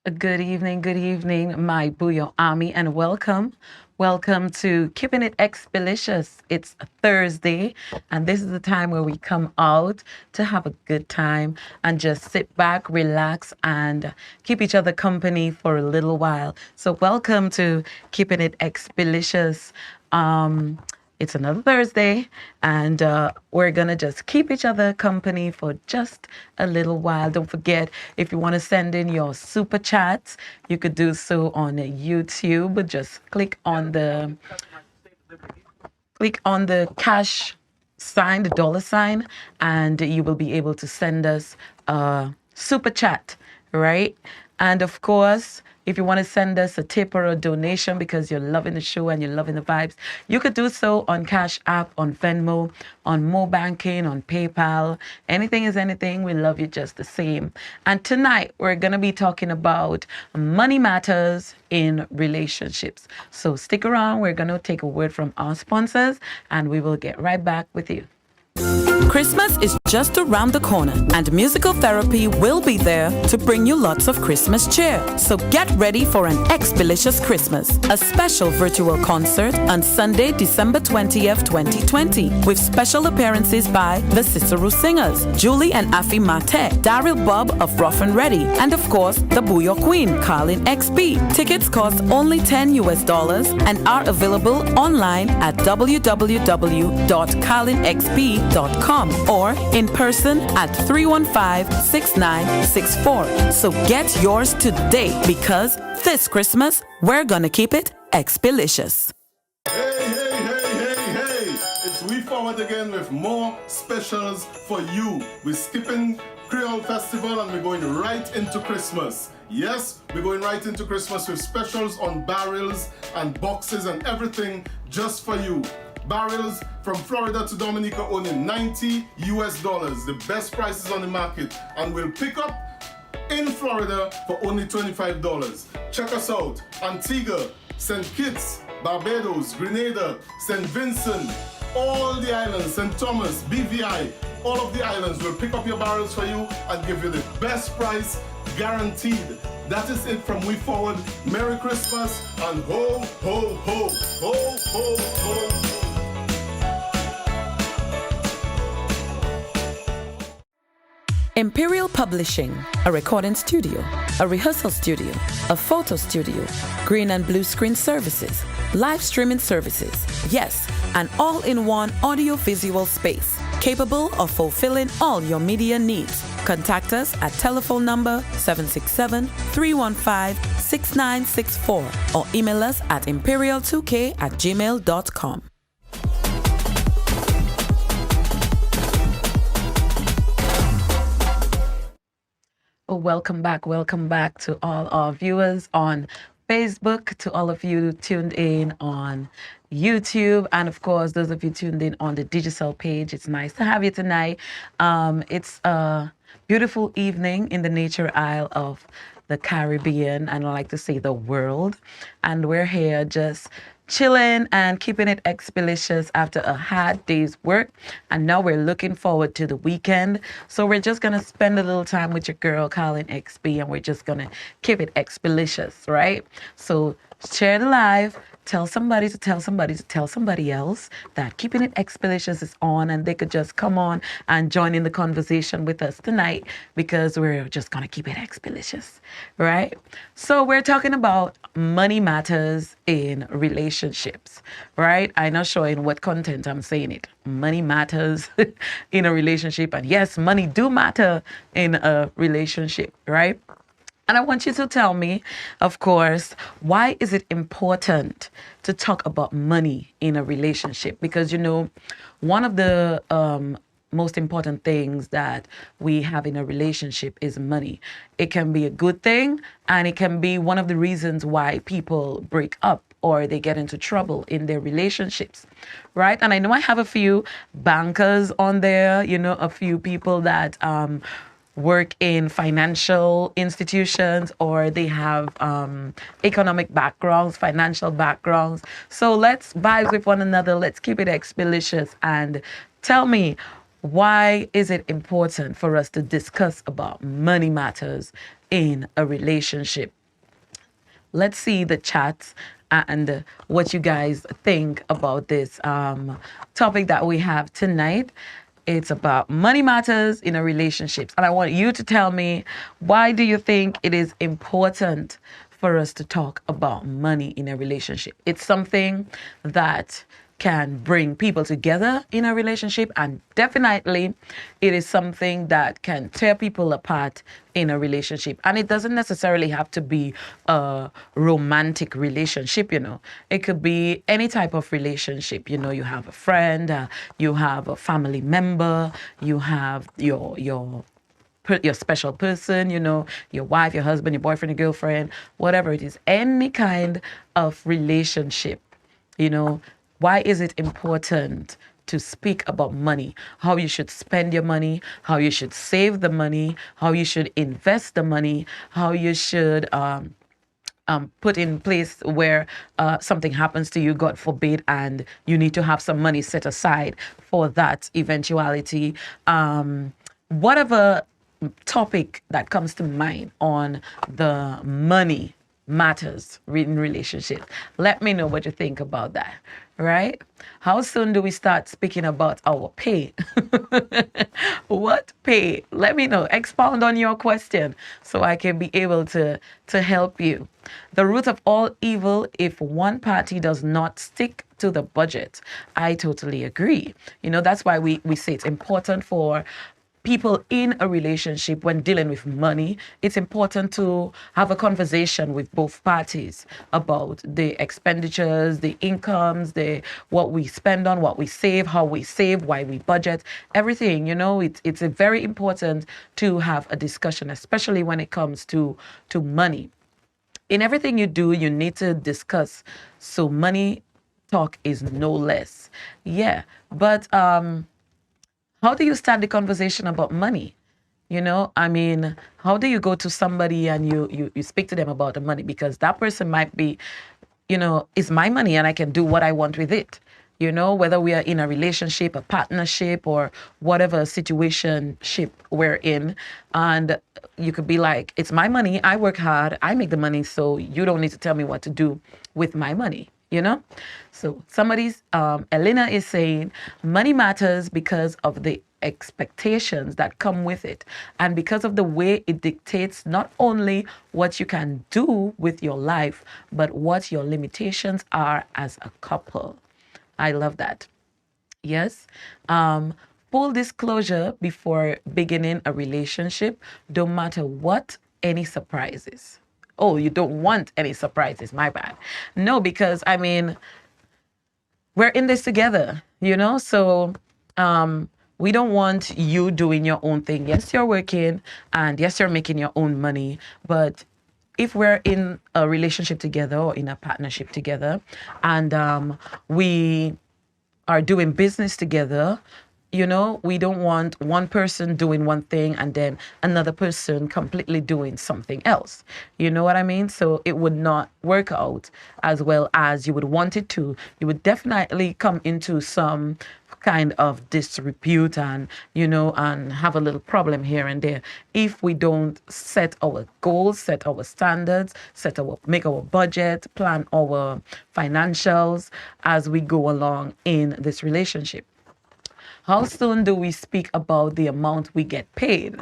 Good evening, my Bouyon army, and welcome. Welcome to Keeping It Expeditious. It's a Thursday, and this is the time where we come out to have a good time and just sit back, relax, and keep each other company for a little while. So, welcome to Keeping It Expeditious. It's another Thursday, and we're gonna just keep each other company for just a little while. Don't forget, if you want to send in your super chats, you could do so on YouTube. Just click on the cash sign, the dollar sign, and you will be able to send us a super chat, right? And of course, if you want to send us a tip or a donation because you're loving the show and you're loving the vibes, you could do so on Cash App, on Venmo, on Mo Banking, on PayPal. Anything is anything. We love you just the same. And tonight, we're going to be talking about money matters in relationships. So stick around. We're going to take a word from our sponsors and we will get right back with you. Christmas is just around the corner, and Musical Therapy will be there to bring you lots of Christmas cheer. So get ready for an XPlicious Christmas, a special virtual concert on Sunday, December 20th, 2020, with special appearances by the Cicero Singers, Julie and Afi Mate, Daryl Bob of Rough and Ready, and of course, the Bouyon Queen, Carlyn XP. Tickets cost only $10 and are available online at www.carlynxp.com or in person at 315-6964. So get yours today because this Christmas, we're gonna keep it expeditious. Hey. It's We Forward again with more specials for you. We're skipping Creole Festival and we're going right into Christmas. Yes, we're going right into Christmas with specials on barrels and boxes and everything just for you. Barrels from Florida to Dominica only $90, the best prices on the market, and we'll pick up in Florida for only $25. Check us out: Antigua, St. Kitts, Barbados, Grenada, St. Vincent, all the islands, St. Thomas, BVI, all of the islands. Will pick up your barrels for you and give you the best price guaranteed. That is it from We Forward. Merry Christmas and ho, ho, ho, ho, ho, ho. Imperial Publishing, a recording studio, a rehearsal studio, a photo studio, green and blue screen services, live streaming services. Yes, an all-in-one audio-visual space capable of fulfilling all your media needs. Contact us at telephone number 767-315-6964 or email us at imperial2k@gmail.com. Welcome back to all our viewers on Facebook, to all of you tuned in on YouTube, and of course, those of you tuned in on the digital page. It's nice to have you tonight. It's a beautiful evening in the Nature Isle of the Caribbean, and I like to say the world. And we're here just chilling and keeping it expeditious after a hard day's work. And now we're looking forward to the weekend. So we're just going to spend a little time with your girl, Carlyn XP, and we're just going to keep it expeditious, right? So share the live. Tell somebody to tell somebody to tell somebody else that Keeping It Expeditious is on, and they could just come on and join in the conversation with us tonight because we're just going to keep it expeditious, right? So we're talking about money matters in relationships, right? I'm not sure in what content I'm saying it. Money matters in a relationship. And yes, money do matter in a relationship, right? And I want you to tell me, of course, why is it important to talk about money in a relationship? Because, you know, one of the most important things that we have in a relationship is money. It can be a good thing, and it can be one of the reasons why people break up or they get into trouble in their relationships, right? And I know I have a few bankers on there, you know, a few people that work in financial institutions, or they have economic backgrounds, financial backgrounds. So let's vibe with one another. Let's keep it expeditious and tell me, why is it important for us to discuss about money matters in a relationship. Let's see the chats and what you guys think about this topic that we have tonight. It's about money matters in a relationships. And I want you to tell me, why do you think it is important for us to talk about money in a relationship? It's something that can bring people together in a relationship, and definitely it is something that can tear people apart in a relationship. And it doesn't necessarily have to be a romantic relationship. It could be any type of relationship. You have a friend, you have a family member, you have your special person, your wife, your husband, your boyfriend, your girlfriend, whatever it is, any kind of relationship. Why is it important to speak about money? How you should spend your money, how you should save the money, how you should invest the money, how you should put in place where something happens to you, God forbid, and you need to have some money set aside for that eventuality. Whatever topic that comes to mind on the money matters in relationships. Let me know what you think about that, right? How soon do we start speaking about our pay? What pay? Let me know. Expound on your question so I can be able to help you. The root of all evil if one party does not stick to the budget. I totally agree. That's why we say it's important for people in a relationship, when dealing with money, it's important to have a conversation with both parties about the expenditures, the incomes, what we spend on, what we save, how we save, why we budget, everything. It's very important to have a discussion, especially when it comes to money. In everything you do, you need to discuss. So money talk is no less. Yeah, but how do you start the conversation about money? How do you go to somebody and you speak to them about the money? Because that person might be, it's my money and I can do what I want with it. Whether we are in a relationship, a partnership, or whatever situationship we're in. And you could be like, it's my money, I work hard, I make the money, so you don't need to tell me what to do with my money. So Elena is saying money matters because of the expectations that come with it, and because of the way it dictates not only what you can do with your life, but what your limitations are as a couple. I love that. Yes. Full disclosure before beginning a relationship, don't matter what, any surprises. Oh, you don't want any surprises, my bad. No, because we're in this together, so we don't want you doing your own thing. Yes, you're working, and yes, you're making your own money, but if we're in a relationship together or in a partnership together, and we are doing business together, we don't want one person doing one thing and then another person completely doing something else. You know what I mean? So it would not work out as well as you would want it to. You would definitely come into some kind of disrepute and have a little problem here and there if we don't set our goals, set our standards, make our budget, plan our financials as we go along in this relationship. How soon do we speak about the amount we get paid?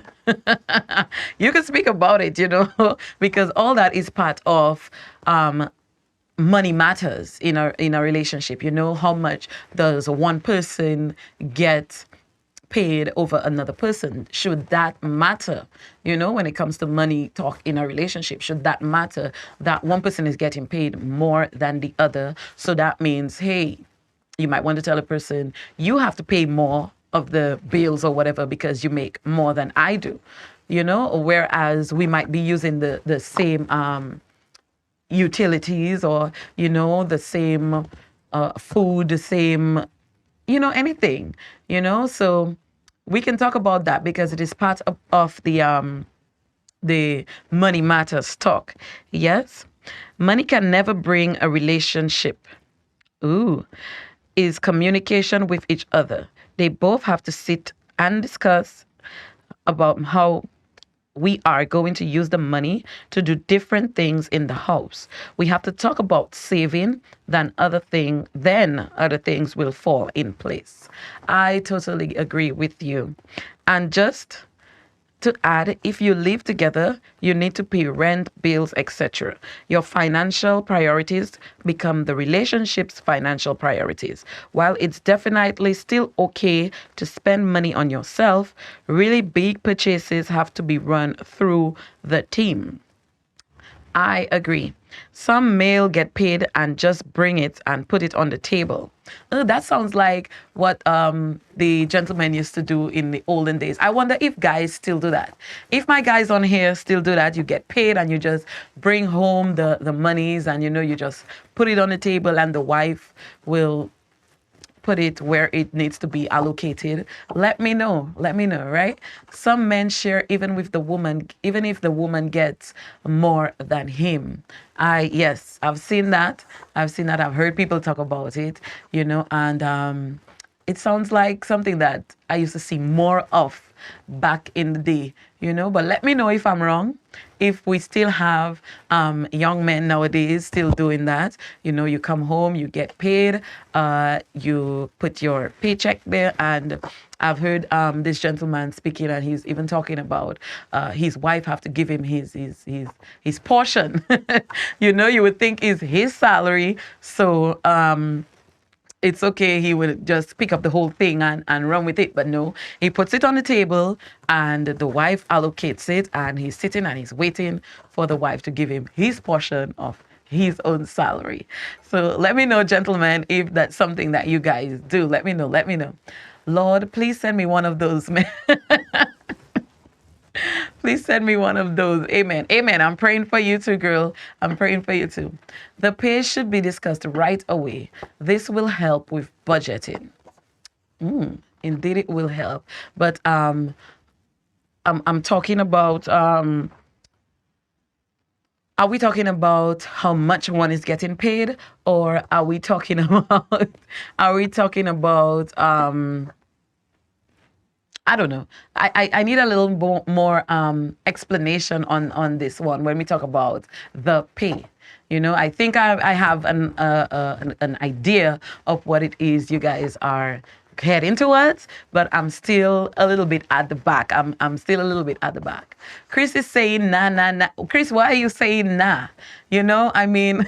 You can speak about it, because all that is part of money matters in a relationship. How much does one person get paid over another person? Should that matter? When it comes to money talk in a relationship, should that matter that one person is getting paid more than the other? So that means, hey, you might want to tell a person, you have to pay more of the bills or whatever because you make more than I do, whereas we might be using the same utilities or, the same food, the same, anything, so we can talk about that because it is part of the money matters talk. Yes. Money can never bring a relationship. Is communication with each other. They both have to sit and discuss about how we are going to use the money to do different things in the house. We have to talk about saving, then other things will fall in place. I totally agree with you. And just to add, if you live together, you need to pay rent, bills, etc. Your financial priorities become the relationship's financial priorities. While it's definitely still okay to spend money on yourself, really big purchases have to be run through the team. I agree. Some male get paid and just bring it and put it on the table. That sounds like what the gentlemen used to do in the olden days. I wonder if guys still do that. If my guys on here still do that, you get paid and you just bring home the monies and you just put it on the table and the wife will put it where it needs to be allocated. Let me know. Let me know, right? Some men share even with the woman, even if the woman gets more than him. Yes, I've seen that. I've seen that. I've heard people talk about it, and it sounds like something that I used to see more of back in the day, but let me know if I'm wrong. If we still have young men nowadays still doing that, you come home, you get paid, you put your paycheck there. And I've heard this gentleman speaking, and he's even talking about his wife have to give him his portion. You would think is his salary. So it's okay, he will just pick up the whole thing and run with it. But no, he puts it on the table and the wife allocates it, and he's sitting and he's waiting for the wife to give him his portion of his own salary. So let me know, gentlemen, if that's something that you guys do. Let me know. Let me know. Lord, please send me one of those men. Please send me one of those. Amen. Amen. I'm praying for you too, girl. I'm praying for you too. The pay should be discussed right away. This will help with budgeting. Indeed, it will help. But I'm talking about are we talking about how much one is getting paid, or are we talking about I don't know. I need a little more explanation on this one when we talk about the pay. I think I have an idea of what it is you guys are heading towards, but I'm still a little bit at the back. I'm still a little bit at the back. Chris is saying nah, nah, nah. Chris, why are you saying nah? I mean,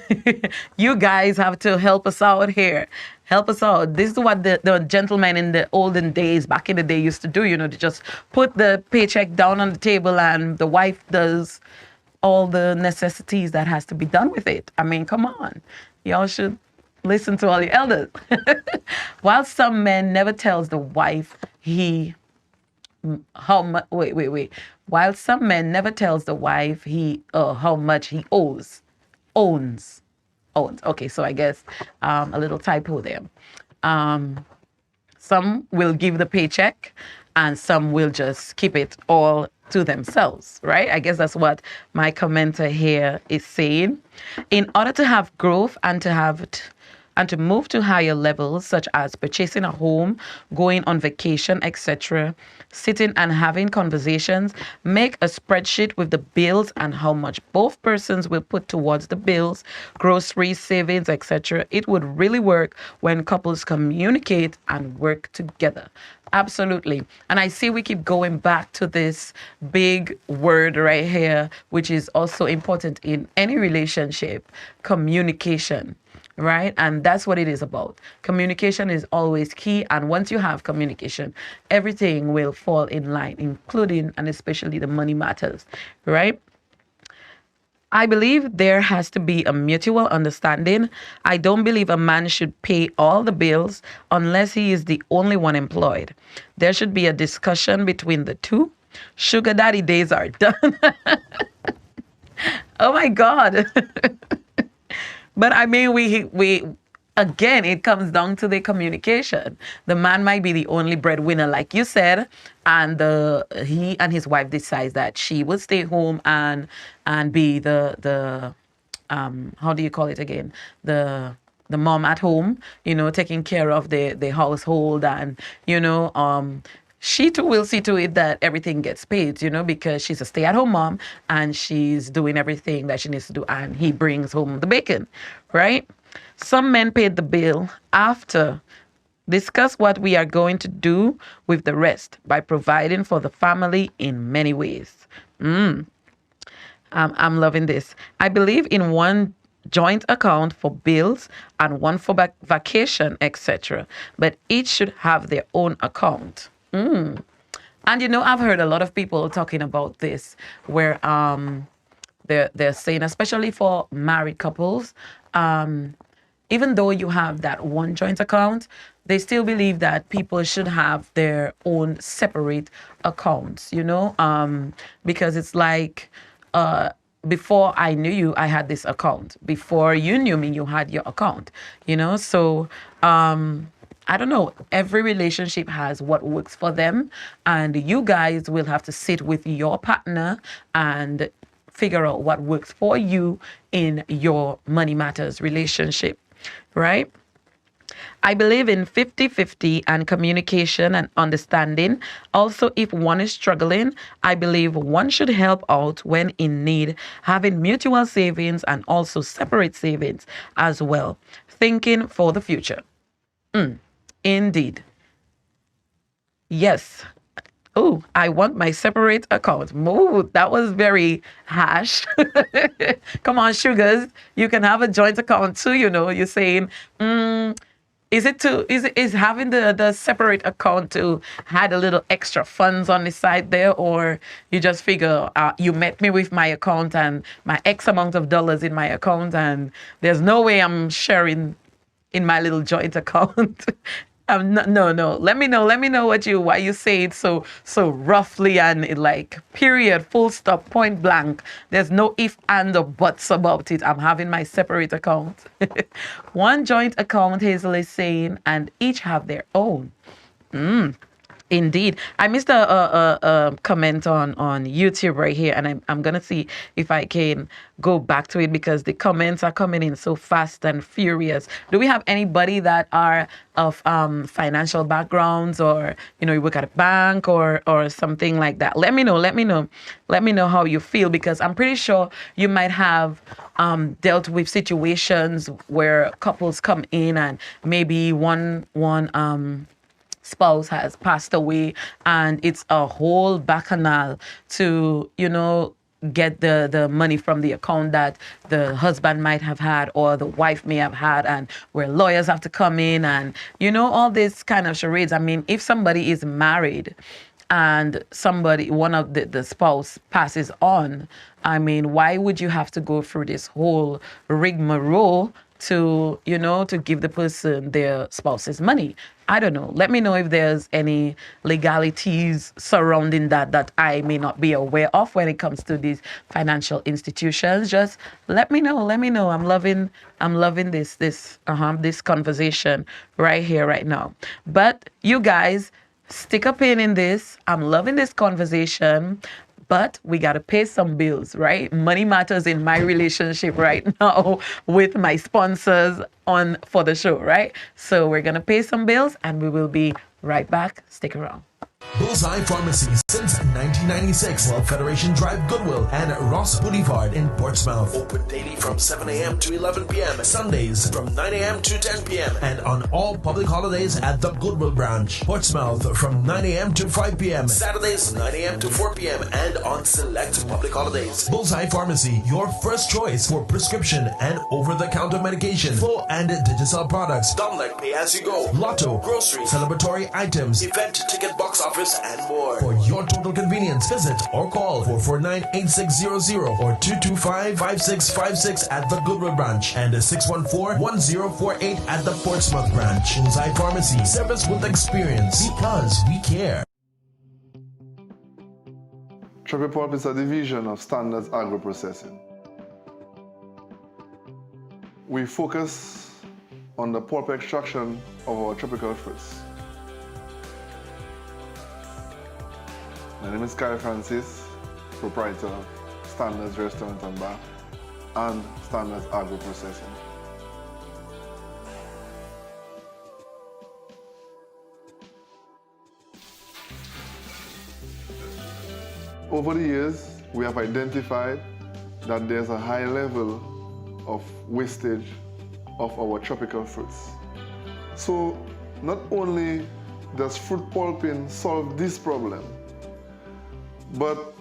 you guys have to help us out here. Help us out. This is what the gentlemen in the olden days, back in the day, used to do, to just put the paycheck down on the table and the wife does all the necessities that has to be done with it. I mean, come on. Y'all should listen to all the elders. While some men never tells the wife how much, wait. While some men never tells the wife how much he owns. Okay, so I guess a little typo there. Some will give the paycheck and some will just keep it all to themselves, right? I guess that's what my commenter here is saying. In order to have growth and to move to higher levels, such as purchasing a home, going on vacation, etc., sitting and having conversations, make a spreadsheet with the bills and how much both persons will put towards the bills, groceries, savings, etc. It would really work when couples communicate and work together. Absolutely. And I see we keep going back to this big word right here, which is also important in any relationship: communication. Right? And that's what it is about. Communication is always key. And once you have communication, everything will fall in line, including and especially the money matters. Right? I believe there has to be a mutual understanding. I don't believe a man should pay all the bills unless he is the only one employed. There should be a discussion between the two. Sugar daddy days are done. Oh my God. But I mean, we again, it comes down to the communication. The man might be the only breadwinner, like you said, and he and his wife decides that she will stay home and be the how do you call it again? The mom at home, taking care of the household, and she too will see to it that everything gets paid, because she's a stay-at-home mom and she's doing everything that she needs to do, and he brings home the bacon, right? Some men paid the bill after. Discuss what we are going to do with the rest by providing for the family in many ways. I'm loving this. I believe in one joint account for bills and one for vacation, etc. But each should have their own account. And I've heard a lot of people talking about this, where they're saying, especially for married couples, even though you have that one joint account, they still believe that people should have their own separate accounts, because it's like, before I knew you, I had this account. Before you knew me, you had your account, So, I don't know. Every relationship has what works for them. And you guys will have to sit with your partner and figure out what works for you in your money matters relationship, right? I believe in 50-50 and communication and understanding. Also, if one is struggling, I believe one should help out when in need, having mutual savings and also separate savings as well. Thinking for the future. Indeed. Yes. Oh, I want my separate account. Moo, that was very harsh. Come on, sugars. You can have a joint account too, You're saying, is having the separate account to had a little extra funds on the side there, or you just figure you met me with my account and my X amount of dollars in my account, and there's no way I'm sharing in my little joint account. No. Let me know why you say it so roughly and like period, full stop, point blank. There's no if and or buts about it. I'm having my separate account. One joint account, Hazel is saying, and each have their own. Indeed. I missed a comment on YouTube right here, and I'm going to see if I can go back to it because the comments are coming in so fast and furious. Do we have anybody that are of financial backgrounds, or, you work at a bank or something like that? Let me know how you feel, because I'm pretty sure you might have dealt with situations where couples come in and maybe one spouse has passed away, and it's a whole bacchanal to, get the money from the account that the husband might have had or the wife may have had, and where lawyers have to come in and, all this kind of charades. I mean, if somebody is married and one of the spouse passes on, I mean, why would you have to go through this whole rigmarole to give the person their spouse's money? I don't know. Let me know if there's any legalities surrounding that I may not be aware of when it comes to these financial institutions. Just let me know. I'm loving this conversation right here, right now. But you guys, stick a pin in this. I'm loving this conversation. But we got to pay some bills, right? Money matters in my relationship right now with my sponsors for the show, right? So we're going to pay some bills and we will be right back. Stick around. Bullseye Pharmacy since 1996. World Federation Drive, Goodwill, and Ross Boulevard in Portsmouth. Open daily from 7 a.m. to 11 p.m. Sundays from 9 a.m. to 10 p.m. And on all public holidays at the Goodwill branch. Portsmouth from 9 a.m. to 5 p.m. Saturdays 9 a.m. to 4 p.m. And on select public holidays. Bullseye Pharmacy, your first choice for prescription and over-the-counter medication, full and digital products, Domlec Pay As You Go, Lotto, groceries, celebratory items, event ticket box office, and more. For your total convenience, visit or call 449-8600 or 225-5656 at the Goodwill branch and 614-1048 at the Portsmouth branch. Bullseye Pharmacy, service with experience, because we care. Tripipulp is a division of Standards Agro Processing. We focus on the pulp extraction of our tropical fruits. My name is Carlyn Francis, proprietor of Standards Restaurant and Bar and Standards Agro Processing. over the years, we have identified that there's a high level of wastage of our tropical fruits. So not only does fruit pulping solve this problem, but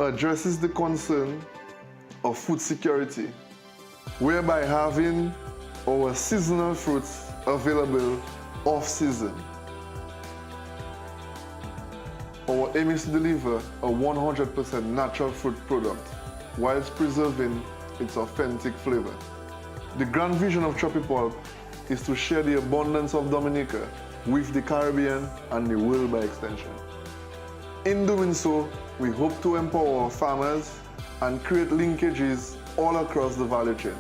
addresses the concern of food security, whereby having our seasonal fruits available off-season. Our aim is to deliver a 100% natural fruit product whilst preserving its authentic flavor. The grand vision of Tropipulp is to share the abundance of Dominica with the Caribbean and the world by extension. In doing so, we hope to empower our farmers and create linkages all across the value chain.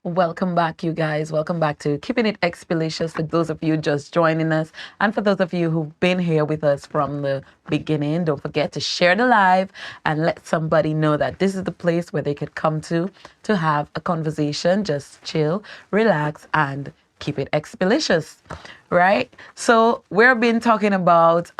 Welcome back, you guys. Welcome back to Keeping It XPlicious for those of you just joining us. And for those of you who've been here with us from the beginning, don't forget to share the live and let somebody know that this is the place where they could come to have a conversation, just chill, relax, and keep it XPlicious, right? So we've been talking about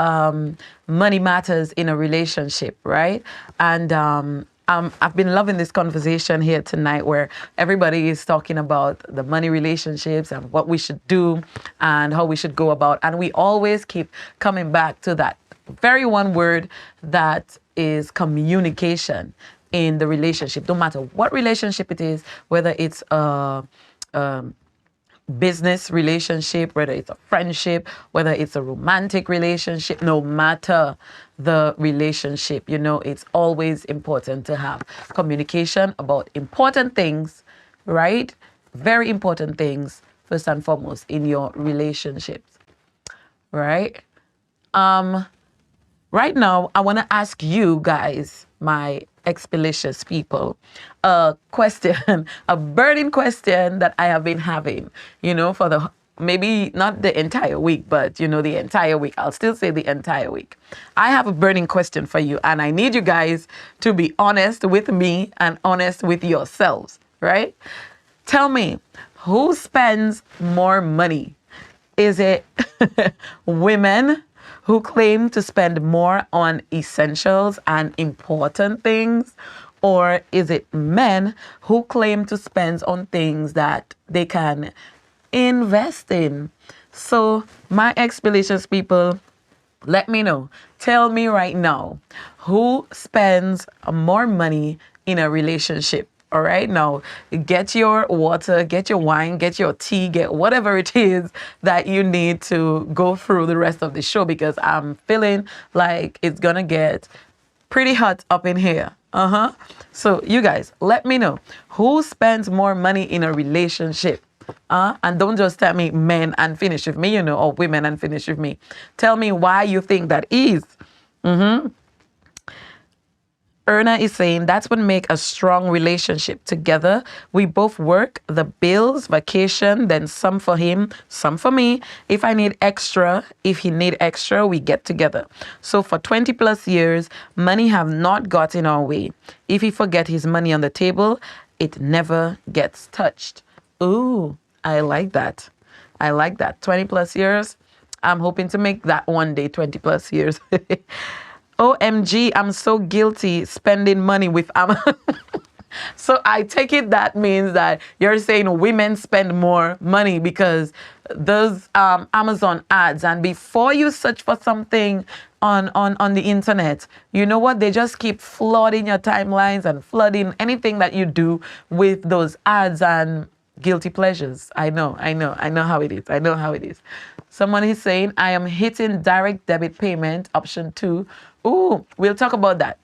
money matters in a relationship, right? And I've been loving this conversation here tonight where everybody is talking about the money relationships and what we should do and how we should go about. And we always keep coming back to that very one word that is communication in the relationship. No matter what relationship it is, whether it's a business relationship, whether it's a friendship, whether it's a romantic relationship, no matter the relationship, you know, it's always important to have communication about important things, right? Very important things, first and foremost, in your relationships, right? Right now, I want to ask you guys, my XPlicious people, a question, a burning question that I have been having, you know, for the, maybe not the entire week, but, you know, the entire week. I'll still say the entire week. I have a burning question for you, and I need you guys to be honest with me and honest with yourselves, right? Tell me, who spends more money? Is it women who claim to spend more on essentials and important things? Or is it men who claim to spend on things that they can invest in? So my XPlicious people, let me know. Tell me right now, who spends more money in a relationship? All right, now get your water, get your wine, get your tea, get whatever it is that you need to go through the rest of the show, because I'm feeling like it's gonna get pretty hot up in here. So you guys, let me know, who spends more money in a relationship? And don't just tell me men and finish with me, you know, or women and finish with me. Tell me why you think that is. Erna is saying that's what make a strong relationship. Together, we both work the bills, vacation, then some for him, some for me. If I need extra, if he need extra, we get together. So for 20 plus years, money have not got in our way. If he forget his money on the table, it never gets touched. Ooh, I like that. I like that. 20 plus years. I'm hoping to make that one day 20 plus years. OMG, I'm so guilty spending money with Amazon. So I take it that means that you're saying women spend more money because those Amazon ads, and before you search for something on the internet, you know what? They just keep flooding your timelines and flooding anything that you do with those ads and guilty pleasures. I know how it is. I know how it is. Someone is saying, I am hitting direct debit payment, option 2. Ooh, we'll talk about that.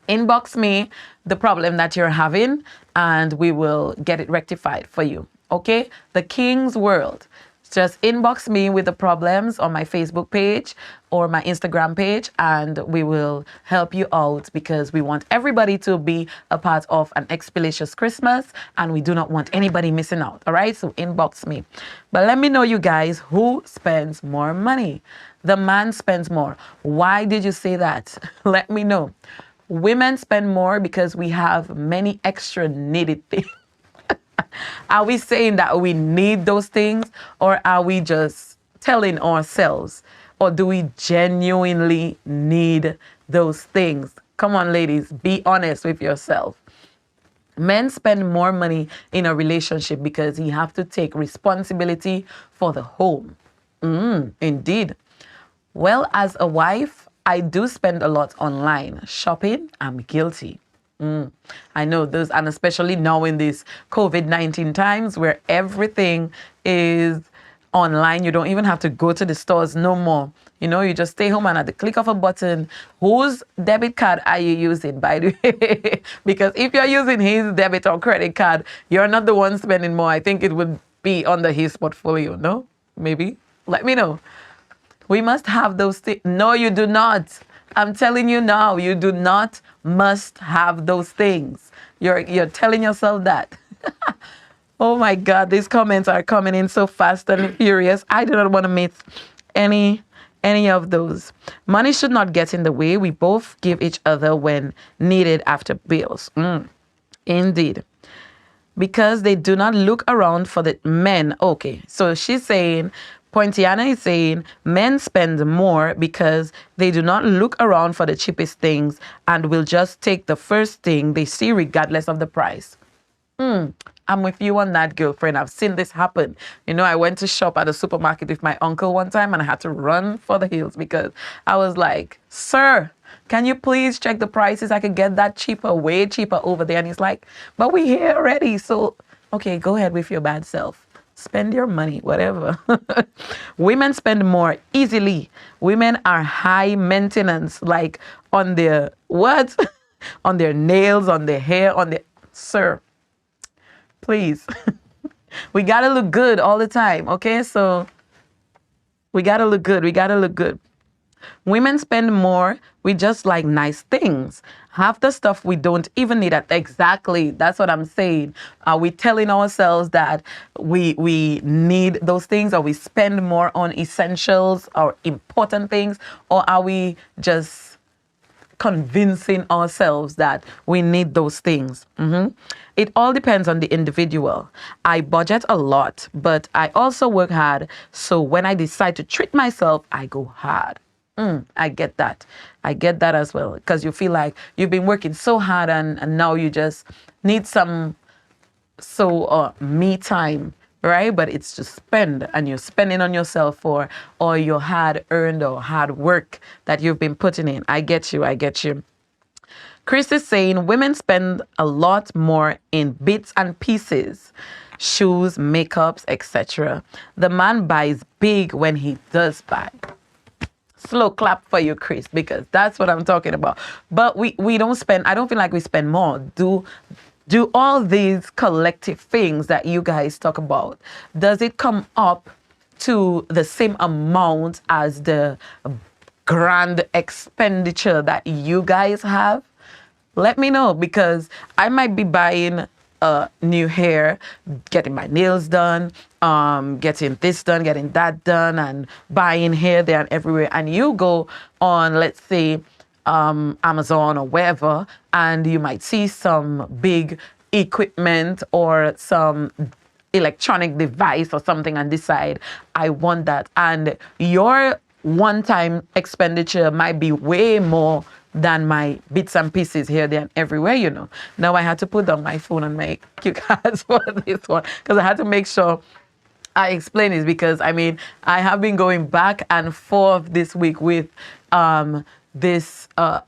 Inbox me the problem that you're having and we will get it rectified for you. Okay? The King's World. Just inbox me with the problems on my Facebook page or my Instagram page, and we will help you out because we want everybody to be a part of an XPlicious Christmas, and we do not want anybody missing out. All right, so inbox me. But let me know, you guys, who spends more money? The man spends more. Why did you say that? Let me know. Women spend more because we have many extra needed things. Are we saying that we need those things, or are we just telling ourselves, or do we genuinely need those things? Come on, ladies, be honest with yourself. Men spend more money in a relationship because you have to take responsibility for the home. Indeed. Well, as a wife, I do spend a lot online. Shopping, I'm guilty. I know those, and especially now in these COVID-19 times where everything is online. You don't even have to go to the stores no more. You know, you just stay home and at the click of a button, whose debit card are you using, by the way? Because if you're using his debit or credit card, you're not the one spending more. I think it would be under his portfolio, no? Maybe? Let me know. We must have those things. No, you do not. I'm telling you now, you do not must have those things. You're telling yourself that. Oh my God, these comments are coming in so fast and furious. I do not want to miss any of those. Money should not get in the way. We both give each other when needed after bills. Indeed. Because they do not look around for the men. Okay, so she's saying, Pointiana is saying, men spend more because they do not look around for the cheapest things and will just take the first thing they see regardless of the price. I'm with you on that, girlfriend. I've seen this happen. You know, I went to shop at a supermarket with my uncle one time and I had to run for the hills because I was like, sir, can you please check the prices? I could get that cheaper, way cheaper over there. And he's like, but we're here already. So, okay, go ahead with your bad self. Spend your money, whatever. Women spend more easily. Women are high maintenance, like on their what? On their nails, on their hair, on their... Sir, please. We got to look good all the time, okay? So we got to look good. We got to look good. Women spend more. We just like nice things. Half the stuff we don't even need. Exactly. That's what I'm saying. Are we telling ourselves that we need those things, or we spend more on essentials or important things, or are we just convincing ourselves that we need those things? It all depends on the individual. I budget a lot, but I also work hard. So when I decide to treat myself, I go hard. I get that. I get that as well. Because you feel like you've been working so hard and now you just need some me time, right? But it's to spend, and you're spending on yourself or your hard earned or hard work that you've been putting in. I get you. I get you. Chris is saying women spend a lot more in bits and pieces, shoes, makeups, etc. The man buys big when he does buy. Slow clap for you, Chris, because that's what I'm talking about. But we don't spend, I don't feel like we spend more. Do all these collective things that you guys talk about, does it come up to the same amount as the grand expenditure that you guys have? Let me know, because I might be buying new hair, getting my nails done, getting this done, getting that done, and buying here, there, and everywhere. And you go on, let's say, Amazon or wherever, and you might see some big equipment or some electronic device or something and decide, I want that. And your one-time expenditure might be way more than my bits and pieces here, there, and everywhere, you know. Now I had to put down my phone and make cue cards for this one because I had to make sure I explain this, because I mean, I have been going back and forth this week with this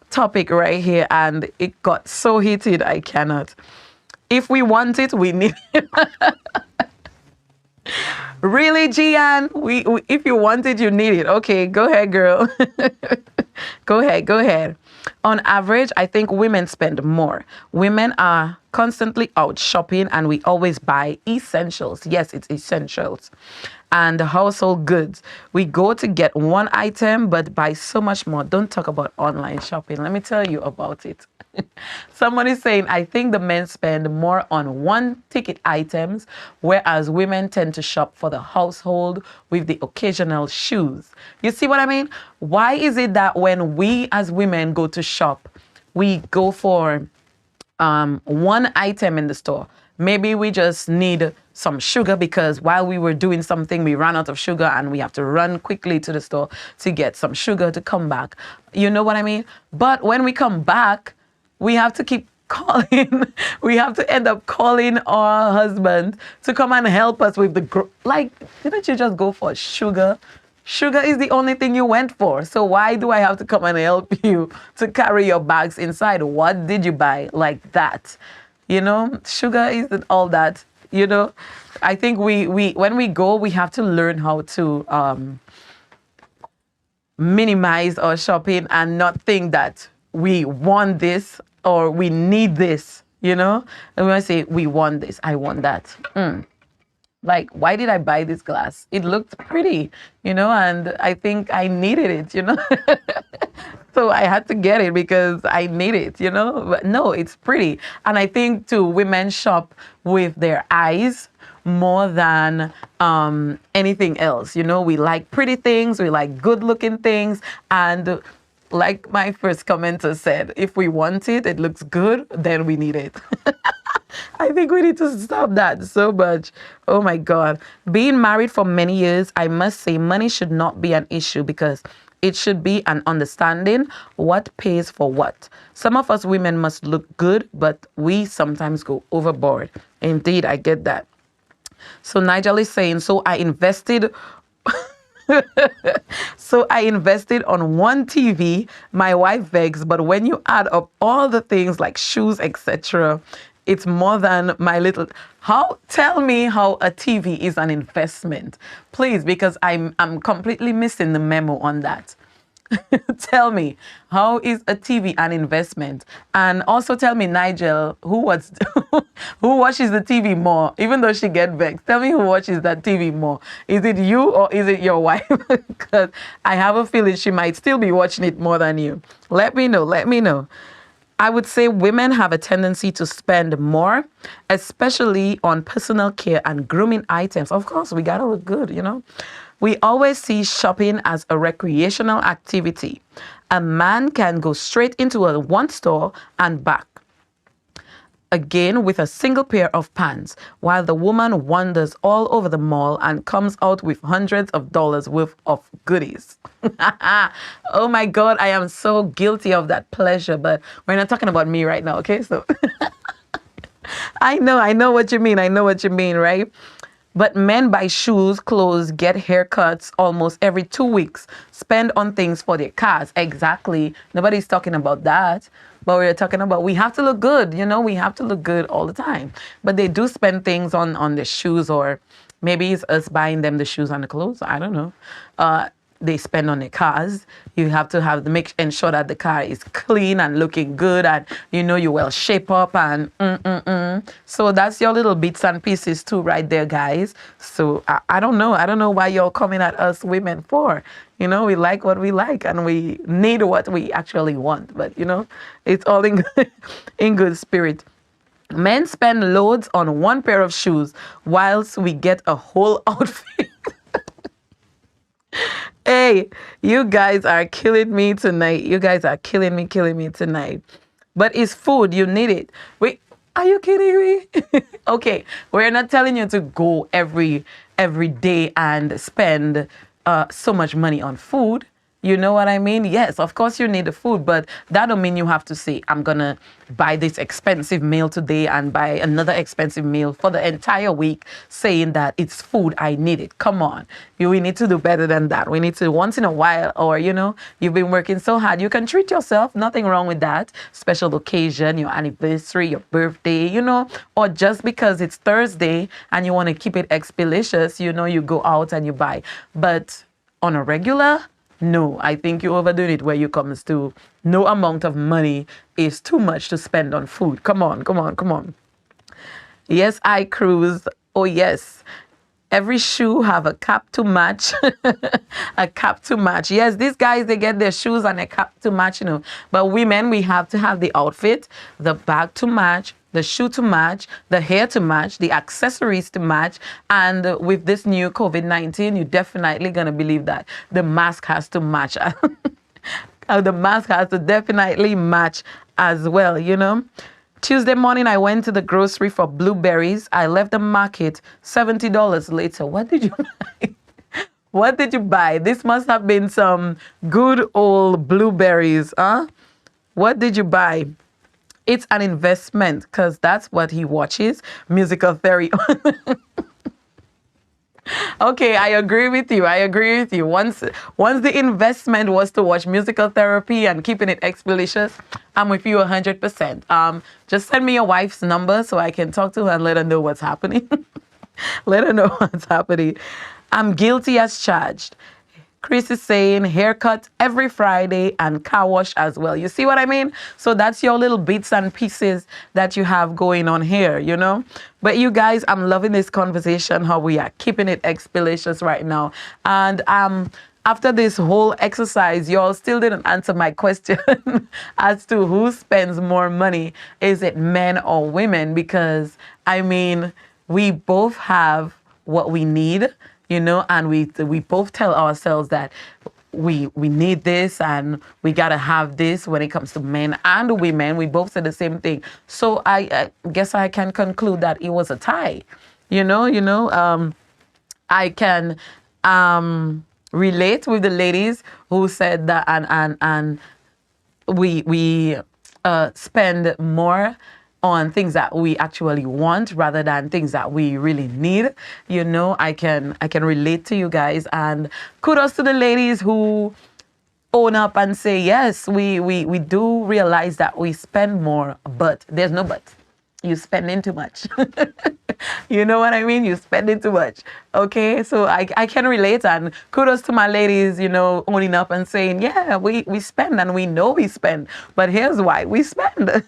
topic right here, and it got so heated, I cannot. If we want it, we need it. Really, Gian? We if you want it, you need it. Okay, go ahead, girl. Go ahead. On average, I think women spend more. Women are constantly out shopping and we always buy essentials. Yes, it's essentials. And household goods. We go to get one item but buy so much more. Don't talk about online shopping. Let me tell you about it. Somebody's saying, I think the men spend more on one ticket items, whereas women tend to shop for the household with the occasional shoes. You see what I mean? Why is it that when we as women go to shop, we go for one item in the store? Maybe we just need some sugar because while we were doing something, we ran out of sugar and we have to run quickly to the store to get some sugar to come back. You know what I mean? But when we come back, we have to keep calling. We have to end up calling our husband to come and help us with the, like, didn't you just go for sugar? Sugar is the only thing you went for. So why do I have to come and help you to carry your bags inside? What did you buy like that? You know, sugar isn't all that, you know. I think we when we go, we have to learn how to minimize our shopping and not think that we want this or we need this, you know. And when I say we want this, I want that. Like, why did I buy this glass? It looked pretty, you know, and I think I needed it, you know. So I had to get it because I need it, you know. But no, it's pretty. And I think too, women shop with their eyes more than anything else. You know, we like pretty things, we like good looking things. And like my first commenter said, if we want it, it looks good, then we need it. I think we need to stop that so much. Oh my God. Being married for many years, I must say money should not be an issue because it should be an understanding what pays for what. Some of us women must look good, but we sometimes go overboard. Indeed, I get that. So Nigel is saying, so I invested on one TV. My wife begs, but when you add up all the things like shoes, etc., it's more than my little. Tell me how a TV is an investment, please, because I'm completely missing the memo on that. Tell me, how is a TV an investment? And also tell me, Nigel, who watches the TV more? Even though she gets vexed, tell me who watches that TV more. Is it you or is it your wife? Because I have a feeling she might still be watching it more than you. Let me know. I would say women have a tendency to spend more, especially on personal care and grooming items. Of course, we gotta look good, you know. We always see shopping as a recreational activity. A man can go straight into one store and back again with a single pair of pants, while the woman wanders all over the mall and comes out with hundreds of dollars worth of goodies. Oh my God, I am so guilty of that pleasure, but we're not talking about me right now, okay? So I know what you mean. I know what you mean, right? But men buy shoes, clothes, get haircuts almost every 2 weeks, spend on things for their cars. Exactly. Nobody's talking about that. But we're talking about we have to look good. You know, we have to look good all the time. But they do spend things on the shoes, or maybe it's us buying them the shoes and the clothes. I don't know. They spend on their cars. You have to ensure that the car is clean and looking good, and you know you well shape up and So that's your little bits and pieces too, right there, guys. So I don't know why you're coming at us women for. You know, we like what we like and we need what we actually want. But you know, it's all in good spirit. Men spend loads on one pair of shoes, whilst we get a whole outfit. Hey, you guys are killing me tonight. You guys are killing me tonight. But it's food. You need it. Wait, are you kidding me? Okay, we're not telling you to go every day and spend so much money on food. You know what I mean? Yes, of course you need the food, but that don't mean you have to say, I'm going to buy this expensive meal today and buy another expensive meal for the entire week, saying that it's food, I need it. Come on. We need to do better than that. We need to, once in a while, or, you know, you've been working so hard, you can treat yourself. Nothing wrong with that. Special occasion, your anniversary, your birthday, you know, or just because it's Thursday and you want to keep it XPlicious, you know, you go out and you buy. But on a regular, no, I think you're overdoing it where you comes to no amount of money is too much to spend on food. Come on. Yes, I cruise. Oh, yes. Every shoe have a cap to match. A cap to match. Yes, these guys, they get their shoes and a cap to match, you know. But women, we have to have the outfit, the bag to match, the shoe to match, the hair to match, the accessories to match. And with this new COVID-19, you're definitely going to believe that the mask has to match. The mask has to definitely match as well, you know. Tuesday morning, I went to the grocery for blueberries. I left the market $70 later. What did you buy? What did you buy? This must have been some good old blueberries, huh? What did you buy? It's an investment because that's what he watches. Musical theory. Okay, I agree with you. Once the investment was to watch musical therapy and keeping it XPlicious, I'm with you 100%. Just send me your wife's number so I can talk to her and let her know what's happening. Let her know what's happening. I'm guilty as charged. Chris is saying haircut every Friday and car wash as well. You see what I mean? So that's your little bits and pieces that you have going on here, you know? But you guys, I'm loving this conversation, how we are keeping it XPlicious right now. And after this whole exercise, y'all still didn't answer my question as to who spends more money. Is it men or women? Because, I mean, we both have what we need, you know, and we both tell ourselves that we need this and we gotta have this when it comes to men and women. We both say the same thing. So I guess I can conclude that it was a tie. You know, I can relate with the ladies who said that and we spend more on things that we actually want rather than things that we really need. You know, I can relate to you guys, and kudos to the ladies who own up and say, yes, we do realize that we spend more, but there's no but. You're spending too much. You know what I mean? You're spending too much. Okay, so I can relate, and kudos to my ladies, you know, owning up and saying, yeah, we spend and we know we spend, but here's why we spend.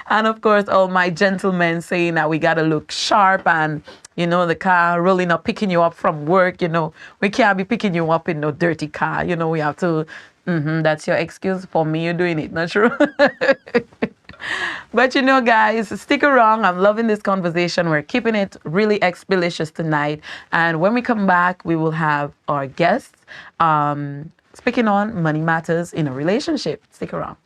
And of course, all my gentlemen saying that we got to look sharp and, you know, the car rolling up, picking you up from work, you know, we can't be picking you up in no dirty car. You know, we have to, that's your excuse for me, you're doing it, not true? But you know, guys, stick around. I'm loving this conversation. We're keeping it really XPlicious tonight. And when we come back, we will have our guests speaking on money matters in a relationship. Stick around.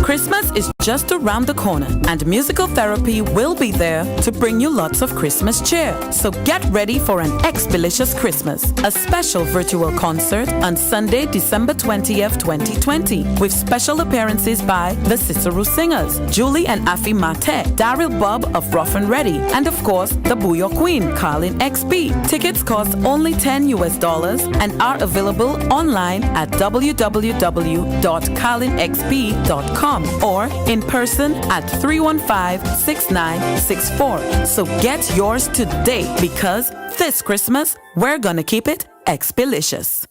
Christmas is just around the corner, and Musical Therapy will be there to bring you lots of Christmas cheer. So get ready for an XPlicious Christmas, a special virtual concert on Sunday, December 20th, 2020, with special appearances by the Cicero Singers, Julie and Afi Mate, Daryl Bob of Rough and Ready, and of course, the Bouyon Queen, Carlyn XP. Tickets cost only $10 and are available online at www.carlynxp.com or in person at 315-6964. So get yours today, because this Christmas, we're gonna keep it XPlicious.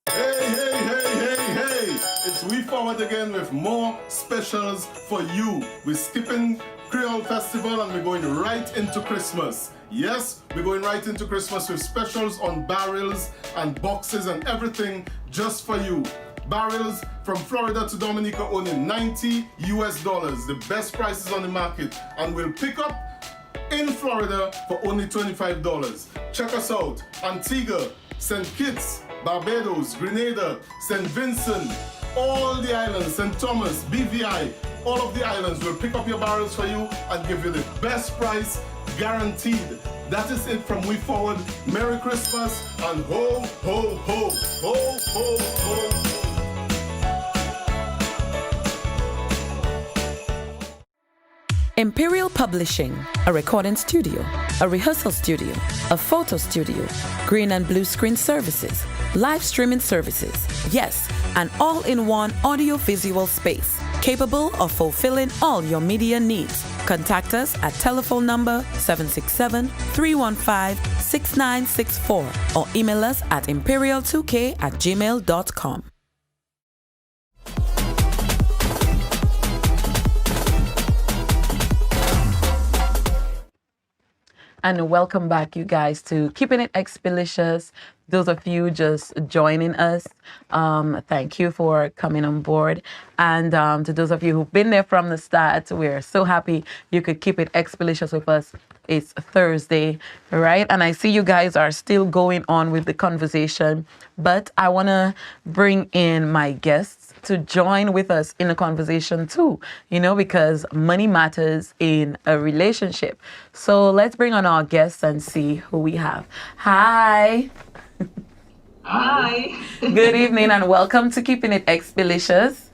Hey. It's We Forward again with more specials for you. We're skipping Creole Festival and we're going right into Christmas. Yes, we're going right into Christmas with specials on barrels and boxes and everything just for you. Barrels from Florida to Dominica only $90 the best prices on the market, and we'll pick up in Florida for only $25. Check us out: Antigua, St. Kitts, Barbados, Grenada, St. Vincent, all the islands, St. Thomas, BVI, all of the islands. Will pick up your barrels for you and give you the best price guaranteed. That is it from We Forward. Merry Christmas and ho, ho, ho, ho, ho, ho. Imperial Publishing, a recording studio, a rehearsal studio, a photo studio, green and blue screen services, live streaming services. Yes, an all-in-one audio-visual space capable of fulfilling all your media needs. Contact us at telephone number 767-315-6964 or email us at imperial2k@gmail.com. And welcome back, you guys, to Keeping It XPlicious. Those of you just joining us, thank you for coming on board. And to those of you who've been there from the start, we're so happy you could keep it XPlicious with us. It's Thursday, right? And I see you guys are still going on with the conversation, but I want to bring in my guests to join with us in the conversation too, because money matters in a relationship. So let's bring on our guests and see who we have. Hi. Hi. Good evening and welcome to Keeping It XPlicious.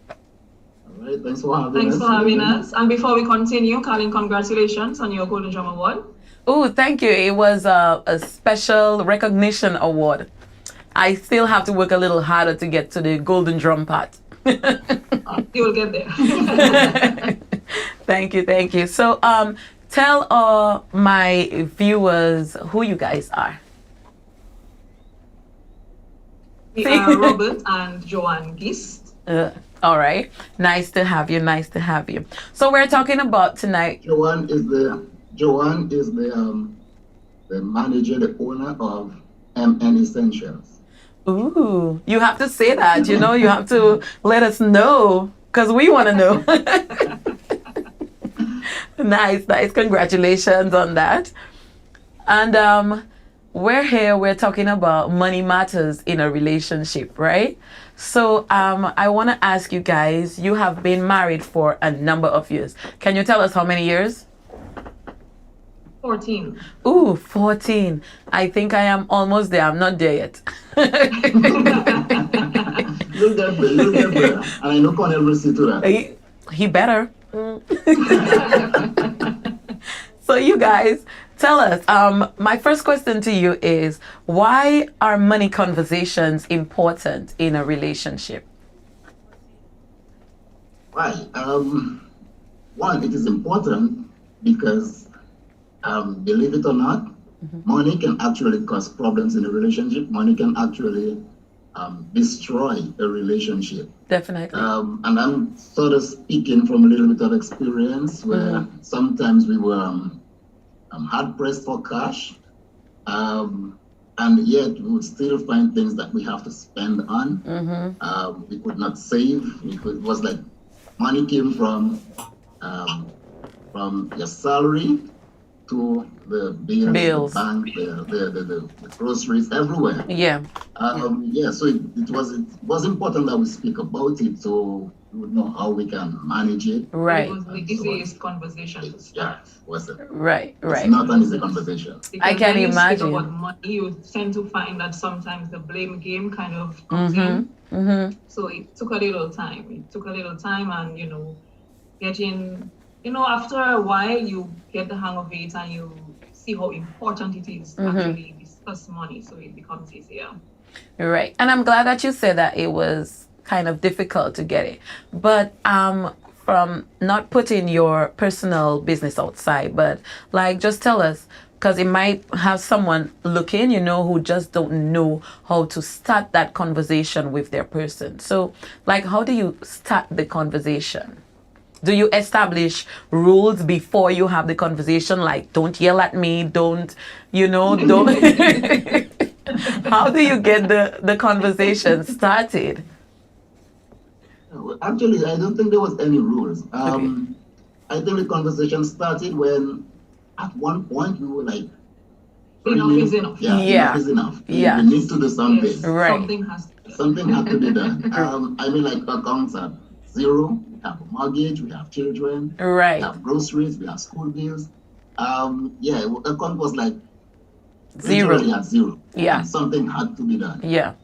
All right, thanks for having us. And before we continue, Carlyn, congratulations on your Golden Drum Award. Oh, thank you. It was a special recognition award. I still have to work a little harder to get to the golden drum part. You will get there. Thank you. So, tell my viewers who you guys are. We are Robert and Joanne Gist. All right. Nice to have you. So we're talking about tonight. Joanne is the manager, the owner of MN Essentials. Ooh, you have to say that, you have to let us know because we want to know. Nice. Congratulations on that. And we're talking about money matters in a relationship, right? So I want to ask you guys, you have been married for a number of years. Can you tell us how many years? 14. Ooh, 14. I think I am almost there. I'm not there yet. You'll get there. And I know Cornell will see to that. He better. So you guys, tell us, my first question to you is, why are money conversations important in a relationship? Why? One, it is important because believe it or not, money can actually cause problems in a relationship. Money can actually destroy a relationship. Definitely. And I'm sort of speaking from a little bit of experience where sometimes we were hard pressed for cash, and yet we would still find things that we have to spend on. We could not save. It was like money came from your salary to the bills, the bank, the groceries, everywhere. Yeah. So it was important that we speak about it so we would know how we can manage it. Right. It was the easiest conversation to start. Was it? Right. It's not an easy conversation. Because I can when you imagine. speak about money, you tend to find that sometimes the blame game kind of comes in. So it took a little time. And, getting... after a while, you get the hang of it and you see how important it is to actually discuss money, so it becomes easier. Right. And I'm glad that you said that it was kind of difficult to get it. But from not putting your personal business outside, but just tell us, because it might have someone looking, who just don't know how to start that conversation with their person. So, how do you start the conversation? Do you establish rules before you have the conversation? Don't yell at me, don't. How do you get the conversation started? Actually, I don't think there was any rules. I think the conversation started when, at one point, we were like, enough is enough. Enough is enough. Yeah. We need to do something. Yes. Right. Something had to be done. Accounts are zero. We have a mortgage. We have children. Right. We have groceries. We have school bills. Account was like Zero. literally at zero. Yeah. And something had to be done. Yeah,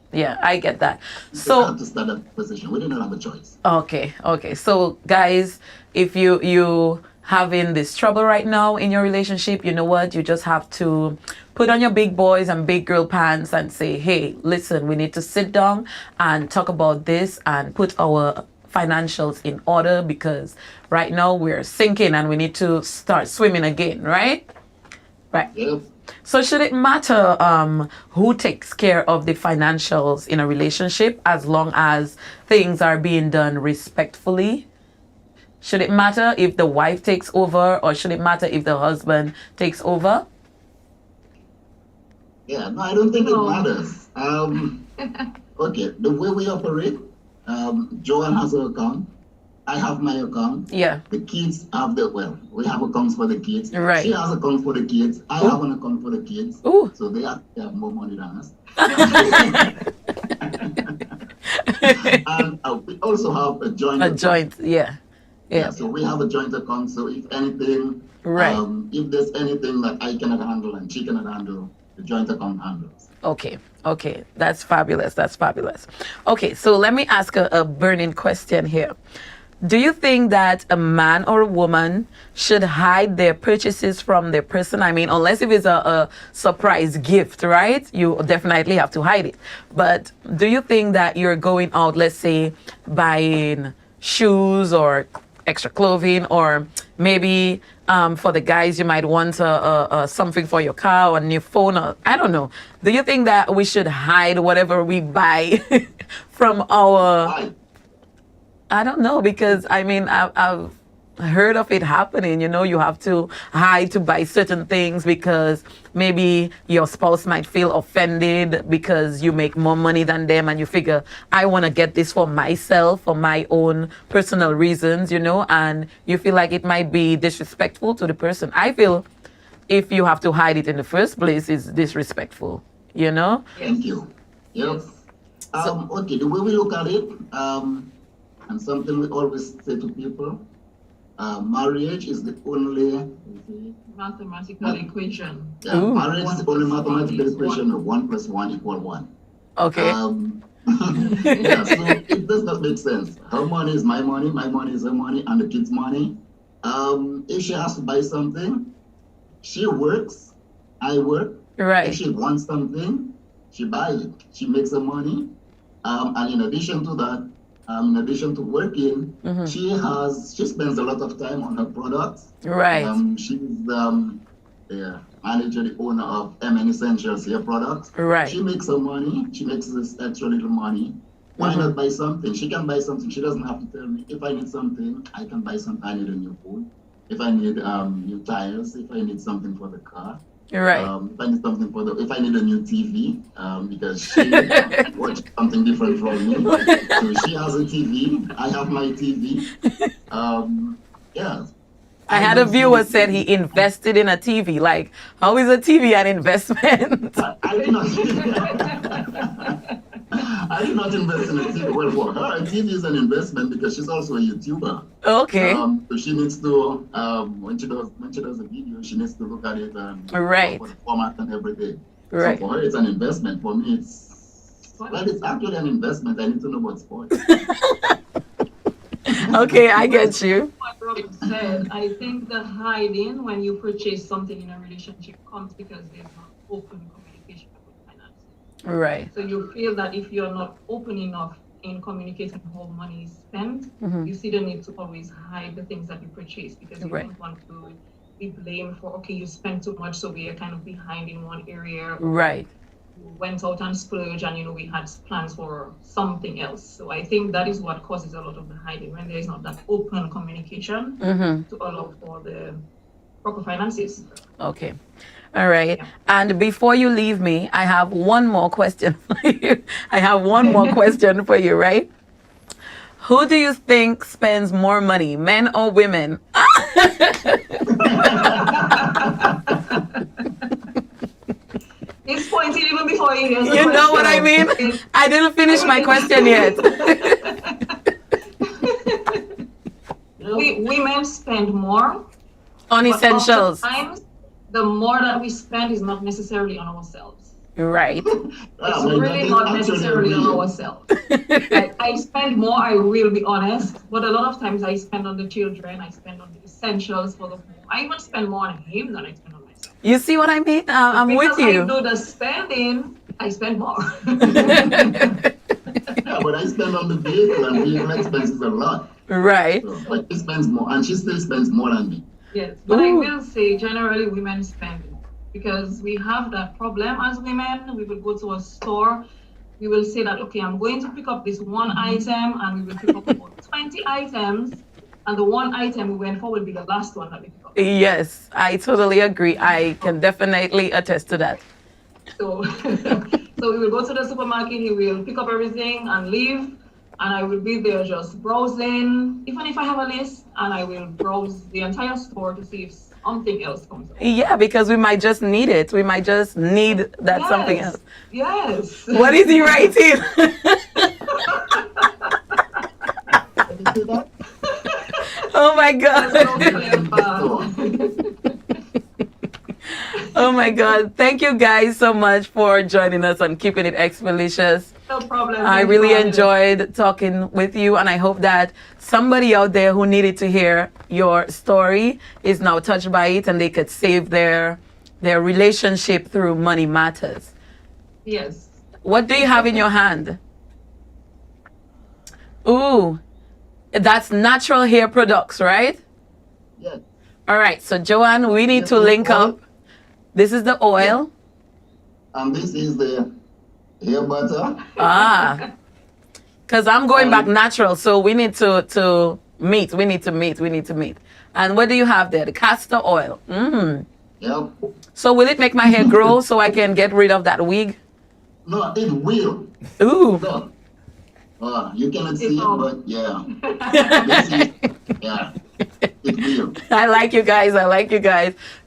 I get that. We So had to start that position. We didn't have a choice. okay. So guys, if you having this trouble right now in your relationship, you know what? You just have to put on your big boys and big girl pants and say, hey, listen, we need to sit down and talk about this and put our financials in order, because right now we're sinking and we need to start swimming again, right? Right. Yep. So should it matter who takes care of the financials in a relationship, as long as things are being done respectfully? Should it matter if the wife takes over, or should it matter if the husband takes over? Yeah, no, I don't think it No. matters. Okay, the way we operate, Joanne has her account. I have my account. Yeah. The kids have we have accounts for the kids. Right. She has accounts for the kids. I have an account for the kids. Ooh. So they have more money than us. And we also have a joint account. joint, yeah. Yeah, so we have a joint account. So if anything, Right. If there's anything that I cannot handle and she cannot handle, the joint account handles. Okay, that's fabulous. Okay, so let me ask a burning question here. Do you think that a man or a woman should hide their purchases from their person? I mean, unless if it's a surprise gift, right? You definitely have to hide it. But do you think that you're going out, let's say, buying shoes or extra clothing, or maybe for the guys, you might want something for your car or a new phone, or I don't know. Do you think that we should hide whatever we buy from our... Why? I don't know, because I mean, I've heard of it happening. You know, you have to hide to buy certain things because maybe your spouse might feel offended because you make more money than them, and you figure, I want to get this for myself, for my own personal reasons, you know, and you feel like it might be disrespectful to the person. I feel if you have to hide it in the first place, it's disrespectful, you know? Thank you. Yep. Okay, the way we look at it, and something we always say to people, marriage is the only Mathematical equation. Yeah, marriage is the only mathematical equation of 1 + 1 = 1. Okay. Yeah, so it does not make sense. Her money is my money is her money, and the kids' money. If she has to buy something, she works, I work. Right. If she wants something, she buys it. She makes her money. And in addition to that, in addition to working, she spends a lot of time on her products. Right. She's the manager, the owner of MN Essentials Hair Products. Right. She makes her money. She makes this extra little money. Why not buy something? She can buy something. She doesn't have to tell me. If I need something, I can buy something. I need a new phone. If I need new tires, if I need something for the car. Right. If I need something if I need a new TV, because she watches something different from me. So she has a TV, I have my TV. Yeah. I had a viewer said he invested in a TV. Like, how is a TV an investment? I did not. I did not invest in a TV. Well, for her, a TV is an investment because she's also a YouTuber. Okay. So she needs to, when she does a video, she needs to look at it and Right. for the format and everything. Right. So for her, it's an investment. For me, it's actually an investment. I need to know about sports. Okay, I get you. What Robin said, I think the hiding when you purchase something in a relationship comes because there's not open communication about finances. Right. So you feel that if you're not open enough in communicating how money is spent, you see the need to always hide the things that you purchase because you Right. don't want to be blamed for, okay, you spent too much, so we are kind of behind in one area. Right. We went out and splurged and, we had plans for something else. So I think that is what causes a lot of the hiding when there is not that open communication to allow for the proper finances. Okay. All right. Yeah. And before you leave me, I have one more question for you. Right? Who do you think spends more money, men or women? It's pointed even before you hear the You know what I mean? I didn't finish my question yet. Women spend more on essentials. Sometimes the more that we spend is not necessarily on ourselves. Right. It's really not necessarily on ourselves. Like, I spend more, I will be honest, but a lot of times I spend on the children, I spend on the essentials for the home. I even spend more on him than I spend on myself. You see what I mean? I'm with you. Because I do the spending, I spend more. Yeah, but I spend on the vehicle and vehicle expenses a lot. Right. So, but she spends more, and she still spends more than me. Yes, but I will say generally women spend because we have that problem as women. We will go to a store, we will say that, okay, I'm going to pick up this one item, and we will pick up about 20 items, and the one item we went for will be the last one that we pick up. Yes, I totally agree. I can definitely attest to that. So, so we will go to the supermarket, he will pick up everything and leave, and I will be there just browsing, even if I have a list, and I will browse the entire store to see if something else comes up. Yeah, because we might just need it. We might just need that something else. Yes. What is he writing? Oh my God. Oh my God. Thank you guys so much for joining us on Keeping It XPlicious. No problem. I really enjoyed talking with you, and I hope that somebody out there who needed to hear your story is now touched by it and they could save their relationship through money matters. Yes. What do you have in your hand? Ooh, that's natural hair products, right? Yes. All right, so Joanne, we need to link up. This is the oil. And this is the hair butter. Ah, because I'm going back natural, so we need to meet. We need to meet. And what do you have there? The castor oil. Yep. So will it make my hair grow so I can get rid of that wig? No, it will. Ooh. No. You cannot see it, but yeah. Yeah. It will. I like you guys.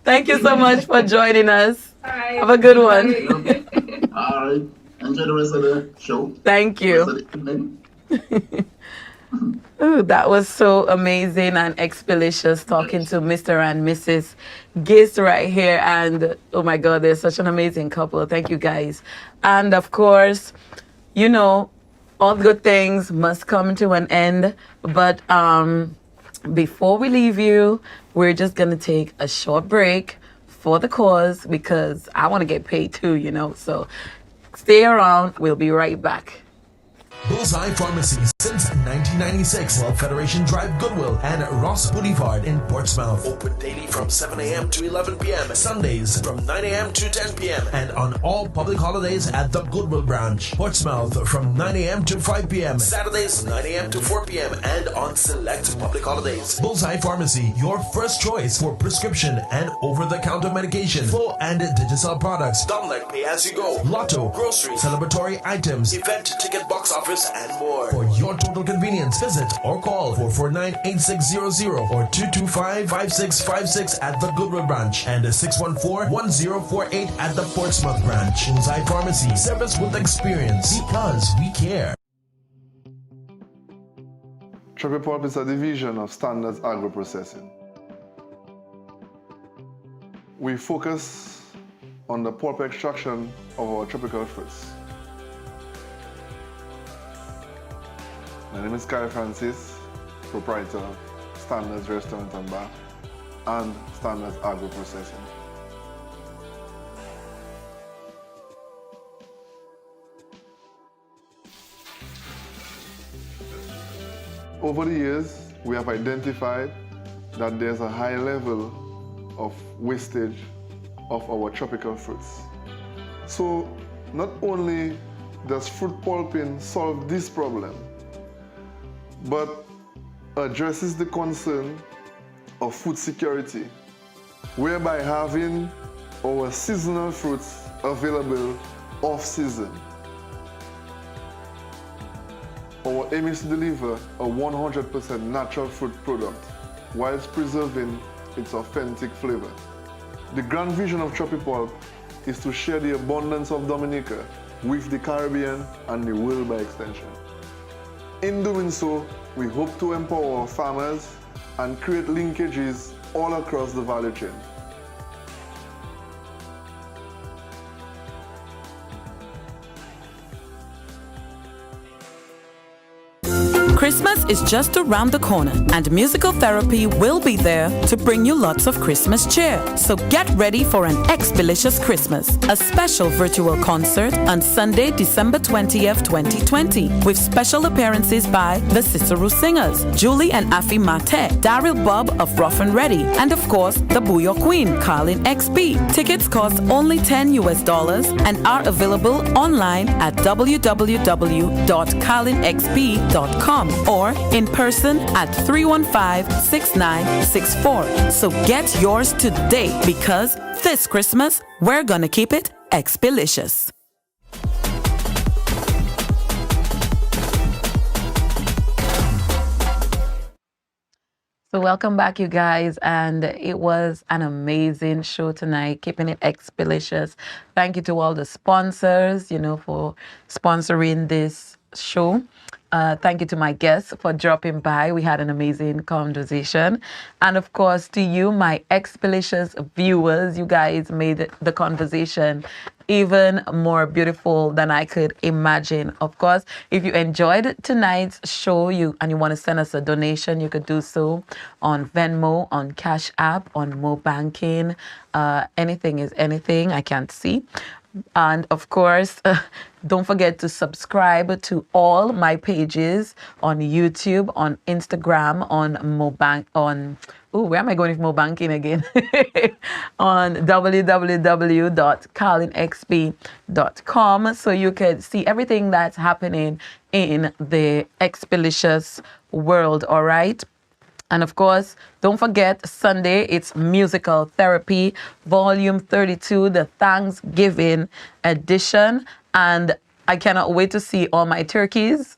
Thank you so much for joining us. All right. Have a good one. All right. Enjoy the rest of the show. Thank you. Ooh, that was so amazing and XPlicious talking to Mr. and Mrs. Gist right here. And oh my God, they're such an amazing couple. Thank you guys. And of course, you know, all good things must come to an end. But before we leave you, we're just going to take a short break for the cause because I want to get paid too, you know. So stay around. We'll be right back. Bullseye Pharmacy since 1996. Well, Federation Drive, Goodwill, and Ross Boulevard in Portsmouth. Open daily from 7 a.m. to 11 p.m. Sundays from 9 a.m. to 10 p.m. And on all public holidays at the Goodwill branch. Portsmouth from 9 a.m. to 5 p.m. Saturdays 9 a.m. to 4 p.m. And on select public holidays. Bullseye Pharmacy, your first choice for prescription and over-the-counter medication, full and digital products, done like pay as you go, lotto, grocery, celebratory items, event ticket, box office, and more. For your total convenience, visit or call 449-8600 or 225-5656 at the Goodwill branch and 614-1048 at the Portsmouth branch. Bullseye Pharmacy, service with experience because we care. Tropipulp is a division of Standards Agro Processing. We focus on the pulp extraction of our tropical fruits. My name is Carlyn Francis, proprietor of Standards Restaurant and Bar and Standards Agro Processing. Over the years, we have identified that there's a high level of wastage of our tropical fruits. So not only does fruit pulping solve this problem, but addresses the concern of food security, whereby having our seasonal fruits available off-season. Our aim is to deliver a 100% natural fruit product whilst preserving its authentic flavor. The grand vision of Tropipulp is to share the abundance of Dominica with the Caribbean and the world by extension. In doing so, we hope to empower our farmers and create linkages all across the value chain. Christmas is just around the corner, and Musical Therapy will be there to bring you lots of Christmas cheer. So get ready for an XPlicious Christmas, a special virtual concert on Sunday, December 20th, 2020, with special appearances by the Cicero Singers, Julie and Afi Mate, Daryl Bob of Rough and Ready, and of course, the Bouyon Queen, Carlyn XP. Tickets cost only $10 and are available online at www.carlynxp.com. or in person at 315-6964. So get yours today because this Christmas, we're gonna keep it XPlicious. So welcome back, you guys, and it was an amazing show tonight, keeping it XPlicious. Thank you to all the sponsors, for sponsoring this show. Thank you to my guests for dropping by. We had an amazing conversation. And of course, to you, my XPlicious viewers, you guys made the conversation even more beautiful than I could imagine. Of course, if you enjoyed tonight's show and you want to send us a donation, you could do so on Venmo, on Cash App, on Mo Banking. Anything is anything. I can't see. And of course, don't forget to subscribe to all my pages on YouTube, on Instagram, on Mobank, where am I going with Mobanking again? On www.carlynxp.com, so you can see everything that's happening in the XPlicious world, all right? And of course, don't forget, Sunday, it's Musical Therapy, Volume 32, the Thanksgiving edition. And I cannot wait to see all my turkeys.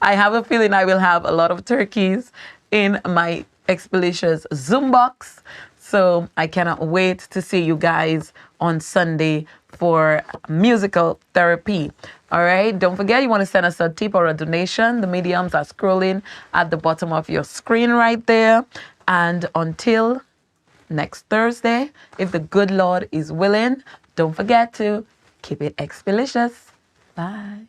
I have a feeling I will have a lot of turkeys in my XPlicious Zoom box. So I cannot wait to see you guys on Sunday for Musical Therapy. All right, don't forget, you want to send us a tip or a donation. The mediums are scrolling at the bottom of your screen right there. And until next Thursday, if the good Lord is willing, don't forget to keep it XPlicious. Bye.